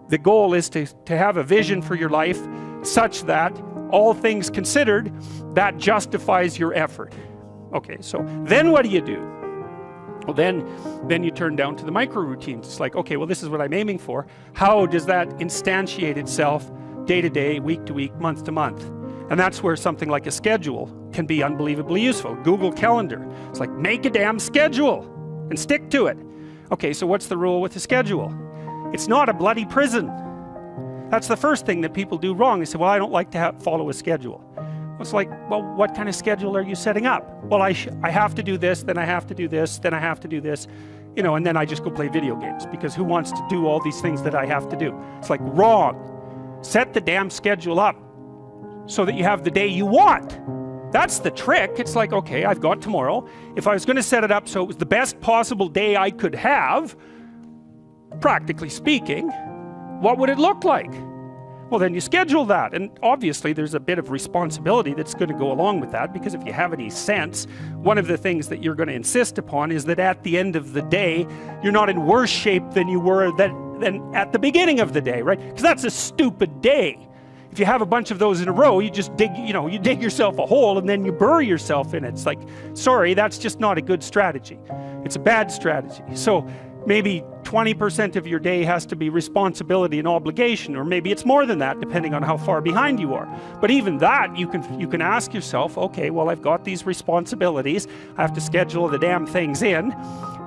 the goal is to have a vision for your life such that, all things considered, that justifies your effort. Okay, so then what do? Well, then you turn down to the micro routines. It's like, okay, well, this is what I'm aiming for. How does that instantiate itself day to day, week to week, month to month? And that's where something like a schedule can be unbelievably useful. Google Calendar. It's like, make a damn schedule and stick to it. Okay, so what's the rule with the schedule? It's not a bloody prison. That's the first thing that people do wrong. They say, well, I don't like to follow a schedule. It's like, well, what kind of schedule are you setting up? Well, I have to do this, then I have to do this, then I have to do this, you know, and then I just go play video games, because who wants to do all these things that I have to do? It's like, wrong. Set the damn schedule up so that you have the day you want. That's the trick. It's like, okay, I've got tomorrow. If I was going to set it up so it was the best possible day I could have, practically speaking, what would it look like? Well, then you schedule that, and obviously there's a bit of responsibility that's going to go along with that, because if you have any sense, one of the things that you're going to insist upon is that at the end of the day, you're not in worse shape than you were than at the beginning of the day, right? Because that's a stupid day. If you have a bunch of those in a row, you just dig, you know, you dig yourself a hole and then you bury yourself in it. It's like, sorry, that's just not a good strategy. It's a bad strategy. So maybe 20% of your day has to be responsibility and obligation, or maybe it's more than that, depending on how far behind you are. But even that, you can ask yourself, okay, well, I've got these responsibilities. I have to schedule the damn things in.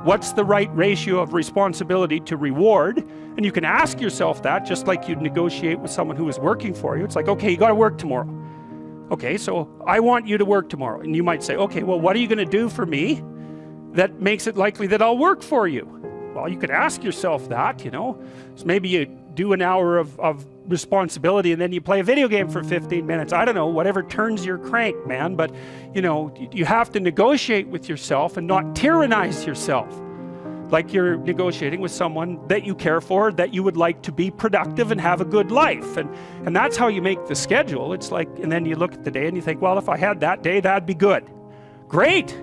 What's the right ratio of responsibility to reward? And you can ask yourself that, just like you'd negotiate with someone who is working for you. It's like, okay, you got to work tomorrow. Okay, so I want you to work tomorrow. And you might say, okay, well, what are you going to do for me that makes it likely that I'll work for you? Well, you could ask yourself that, you know. So maybe you do an hour of responsibility and then you play a video game for 15 minutes. I don't know, whatever turns your crank, man. But, you know, you have to negotiate with yourself and not tyrannize yourself. Like you're negotiating with someone that you care for, that you would like to be productive and have a good life. And that's how you make the schedule. It's like, and then you look at the day and you think, well, if I had that day, that'd be good. Great.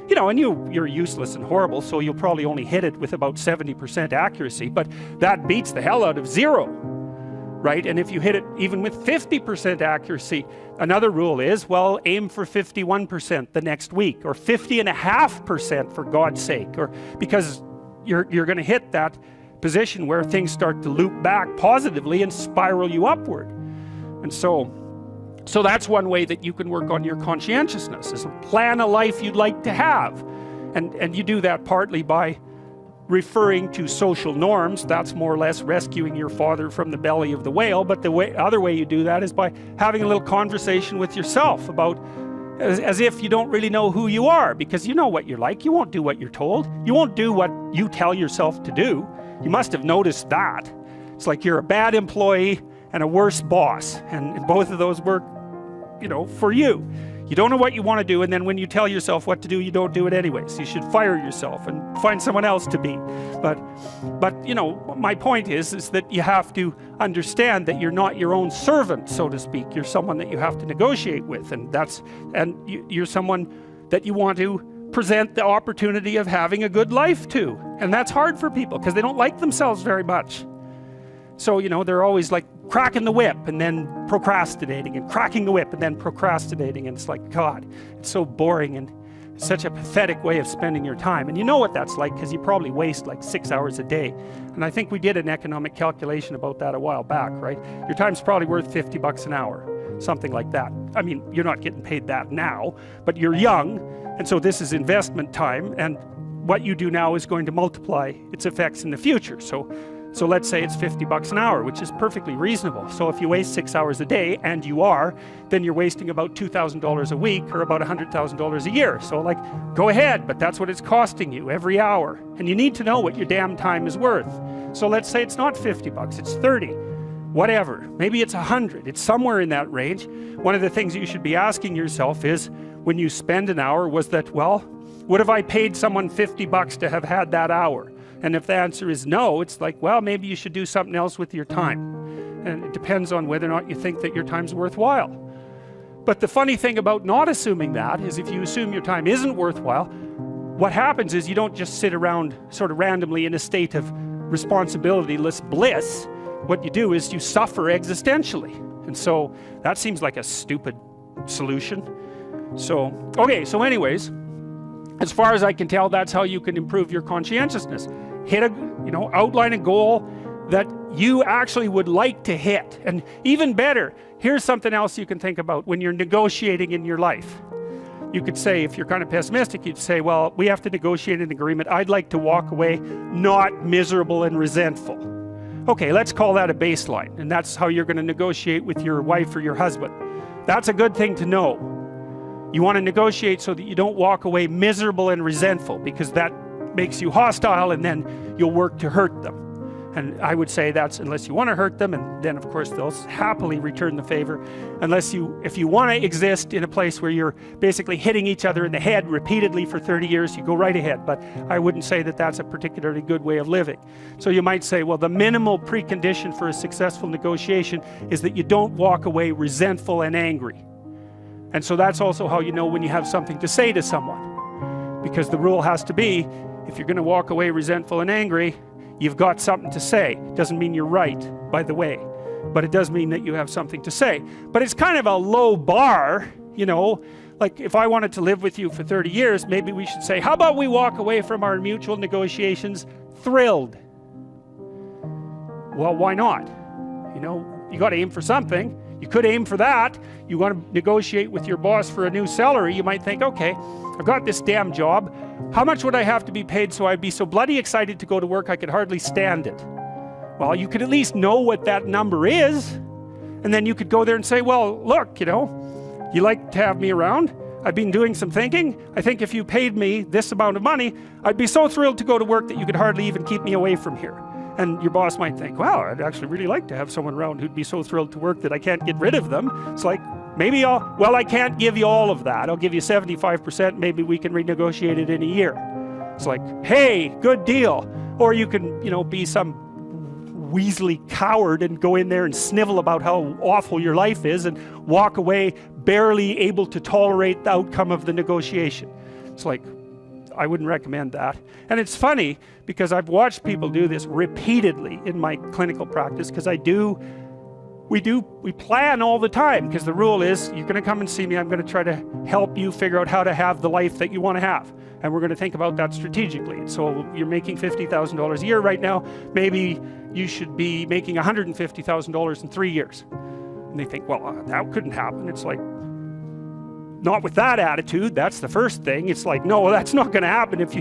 You know, and you're useless and horrible, so you'll probably only hit it with about 70% accuracy, but that beats the hell out of 0, right? And if you hit it even with 50% accuracy, another rule is, well, aim for 51% the next week, or 50.5% for God's sake, or because you're going to hit that position where things start to loop back positively and spiral you upward. And so that's one way that you can work on your conscientiousness, is plan a life you'd like to have. And you do that partly by referring to social norms. That's more or less rescuing your father from the belly of the whale. But the other way you do that is by having a little conversation with yourself about, as if you don't really know who you are, because you know what you're like. You won't do what you're told. You won't do what you tell yourself to do. You must have noticed that. It's like you're a bad employee and a worse boss, and both of those work, you know, for you. You don't know what you want to do, and then when you tell yourself what to do, you don't do it anyway. So you should fire yourself and find someone else to be. But you know, my point is that you have to understand that you're not your own servant, so to speak. You're someone that you have to negotiate with, and you're someone that you want to present the opportunity of having a good life to. And that's hard for people because they don't like themselves very much. So, you know, they're always like cracking the whip and then procrastinating, and cracking the whip and then procrastinating. And it's like, God, it's so boring and such a pathetic way of spending your time. And you know what that's like, because you probably waste like 6 hours a day. And I think we did an economic calculation about that a while back, right? Your time's probably worth $50 an hour, something like that. I mean, you're not getting paid that now, but you're young. And so this is investment time. And what you do now is going to multiply its effects in the future. So let's say it's $50 an hour, which is perfectly reasonable. So if you waste 6 hours a day, and you are, then you're wasting about $2,000 a week, or about $100,000 a year. So like, go ahead, but that's what it's costing you every hour. And you need to know what your damn time is worth. So let's say it's not $50, it's 30, whatever. Maybe it's 100, it's somewhere in that range. One of the things you should be asking yourself is, when you spend an hour, was that, well, would have I paid someone $50 to have had that hour? And if the answer is no, it's like, well, maybe you should do something else with your time. And it depends on whether or not you think that your time's worthwhile. But the funny thing about not assuming that is, if you assume your time isn't worthwhile, what happens is you don't just sit around sort of randomly in a state of responsibilityless bliss. what you do is you suffer existentially. And so that seems like a stupid solution. So, okay, so anyways, as far as I can tell, that's how you can improve your conscientiousness. Hit a, outline a goal that you actually would like to hit. And even better, here's something else you can think about when you're negotiating in your life. You could say, if you're kind of pessimistic, you'd say, well, we have to negotiate an agreement. I'd like to walk away not miserable and resentful. Okay, let's call that a baseline. And that's how you're going to negotiate with your wife or your husband. That's a good thing to know. You want to negotiate so that you don't walk away miserable and resentful, because that makes you hostile, and then you'll work to hurt them. And I would say that's unless you want to hurt them, and then of course they'll happily return the favor. If you want to exist in a place where you're basically hitting each other in the head repeatedly for 30 years, you go right ahead. But I wouldn't say that that's a particularly good way of living. So you might say, well, the minimal precondition for a successful negotiation is that you don't walk away resentful and angry. And so that's also how you know when you have something to say to someone. Because the rule has to be, if you're going to walk away resentful and angry, you've got something to say. Doesn't mean you're right, by the way, but it does mean that you have something to say. But it's kind of a low bar, like if I wanted to live with you for 30 years, maybe we should say, how about we walk away from our mutual negotiations thrilled? Well, why not? You got to aim for something. You could aim for that. You want to negotiate with your boss for a new salary. You might think, okay, I've got this damn job. How much would I have to be paid so I'd be so bloody excited to go to work I could hardly stand it? Well, you could at least know what that number is. And then you could go there and say, well, look, you like to have me around. I've been doing some thinking. I think if you paid me this amount of money, I'd be so thrilled to go to work that you could hardly even keep me away from here. And your boss might think, wow, I'd actually really like to have someone around who'd be so thrilled to work that I can't get rid of them. It's like, maybe I can't give you all of that. I'll give you 75%. Maybe we can renegotiate it in a year. It's like, hey, good deal. Or you can, be some weaselly coward and go in there and snivel about how awful your life is and walk away barely able to tolerate the outcome of the negotiation. It's like, I wouldn't recommend that. And it's funny because I've watched people do this repeatedly in my clinical practice, because we plan all the time, because the rule is you're going to come and see me. I'm going to try to help you figure out how to have the life that you want to have. And we're going to think about that strategically. And so you're making $50,000 a year right now. Maybe you should be making $150,000 in 3 years. And they think, well, that couldn't happen. It's like, not with that attitude. That's the first thing. It's like, no, that's not going to happen if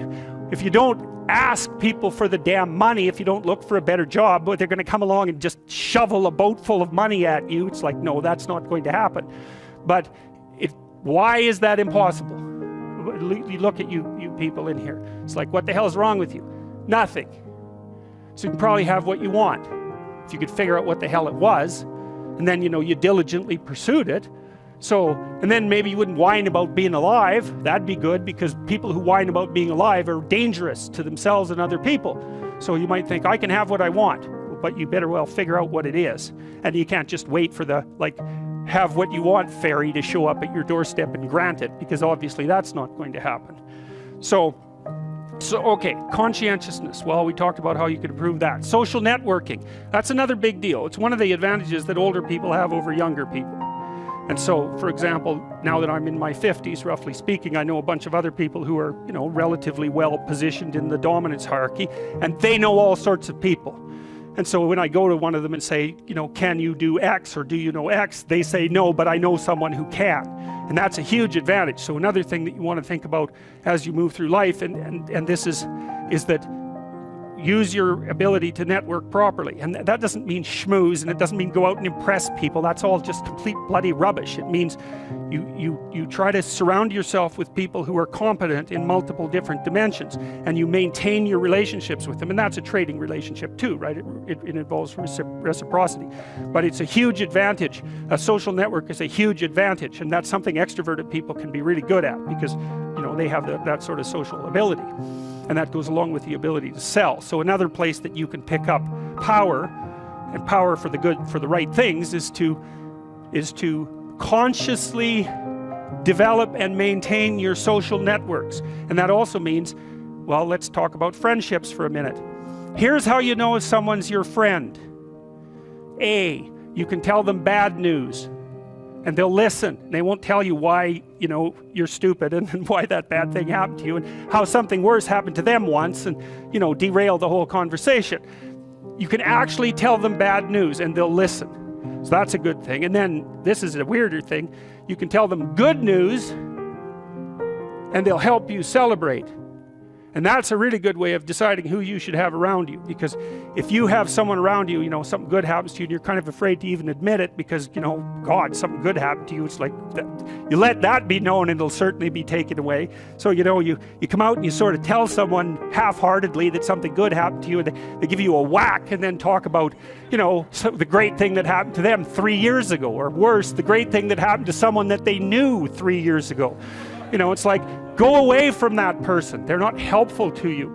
you don't ask people for the damn money, if you don't look for a better job, but they're going to come along and just shovel a boat full of money at you. It's like, no, that's not going to happen. But why is that impossible? You look at you people in here. It's like, what the hell is wrong with you? Nothing. So you can probably have what you want if you could figure out what the hell it was, and then you diligently pursued it. So, and then maybe you wouldn't whine about being alive. That'd be good, because people who whine about being alive are dangerous to themselves and other people. So you might think, I can have what I want, but you better well figure out what it is. And you can't just wait for the, have what you want fairy to show up at your doorstep and grant it, because obviously that's not going to happen. So okay, conscientiousness. Well, we talked about how you could improve that. Social networking. That's another big deal. It's one of the advantages that older people have over younger people. And so, for example, now that I'm in my 50s, roughly speaking, I know a bunch of other people who are, relatively well positioned in the dominance hierarchy, and they know all sorts of people. And so when I go to one of them and say, can you do X, or do you know X? They say no, but I know someone who can. And that's a huge advantage. So another thing that you want to think about as you move through life, and this is that use your ability to network properly. And that doesn't mean schmooze, and it doesn't mean go out and impress people. That's all just complete bloody rubbish. It means you try to surround yourself with people who are competent in multiple different dimensions, and you maintain your relationships with them. And that's a trading relationship too, right? It involves reciprocity. But it's a huge advantage. A social network is a huge advantage, and that's something extroverted people can be really good at, because they have that sort of social ability. And that goes along with the ability to sell. So another place that you can pick up power, and power for the good, for the right things, is to consciously develop and maintain your social networks. And that also means, well, let's talk about friendships for a minute. Here's how you know if someone's your friend. A, you can tell them bad news, and they'll listen. They won't tell you why, you know, you're stupid and why that bad thing happened to you and how something worse happened to them once and, you know, derail the whole conversation. You can actually tell them bad news and they'll listen. So that's a good thing. And then this is a weirder thing. You can tell them good news and they'll help you celebrate. And that's a really good way of deciding who you should have around you, because if you have someone around you, you know, something good happens to you and you're kind of afraid to even admit it because, you know, God, something good happened to you. It's like that, you let that be known and it'll certainly be taken away. So, you know, you come out and you sort of tell someone half-heartedly that something good happened to you, and they give you a whack and then talk about, you know, the great thing that happened to them 3 years ago, or worse, the great thing that happened to someone that they knew 3 years ago. You know, it's like, go away from that person. They're not helpful to you.